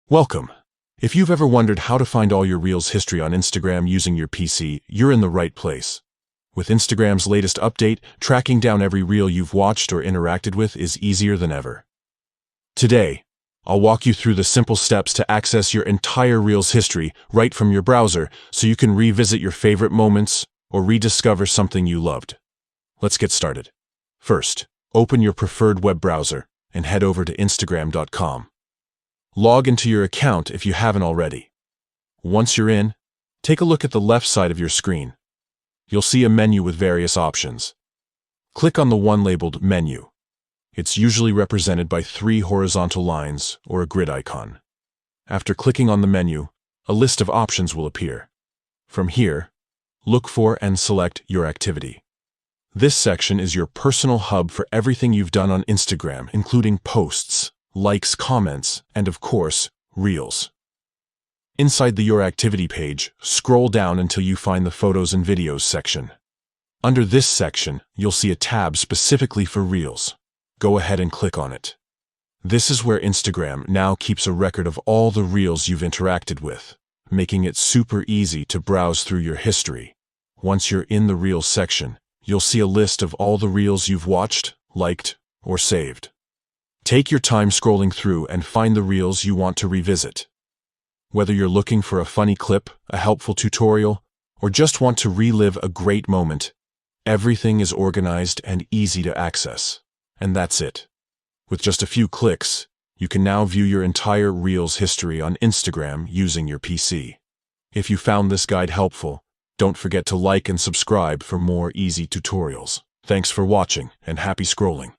Welcome. If you've ever wondered how to find all your Reels history on Instagram using your PC, you're in the right place. With Instagram's latest update, tracking down every Reel you've watched or interacted with is easier than ever. Today, I'll walk you through the simple steps to access your entire Reels history right from your browser so you can revisit your favorite moments or rediscover something you loved. Let's get started. First, open your preferred web browser and head over to Instagram.com. Log into your account if you haven't already. Once you're in, take a look at the left side of your screen. You'll see a menu with various options. Click on the one labeled Menu. It's usually represented by 3 horizontal lines or a grid icon. After clicking on the menu, a list of options will appear. From here, look for and select your activity. This section is your personal hub for everything you've done on Instagram, including posts, likes, comments, and of course, Reels. Inside the Your Activity page, scroll down until you find the Photos and Videos section. Under this section, you'll see a tab specifically for Reels. Go ahead and click on it. This is where Instagram now keeps a record of all the Reels you've interacted with, making it super easy to browse through your history. Once you're in the Reels section, you'll see a list of all the Reels you've watched, liked, or saved. Take your time scrolling through and find the Reels you want to revisit. Whether you're looking for a funny clip, a helpful tutorial, or just want to relive a great moment, everything is organized and easy to access. And that's it. With just a few clicks, you can now view your entire Reels history on Instagram using your PC. If you found this guide helpful, don't forget to like and subscribe for more easy tutorials. Thanks for watching and happy scrolling.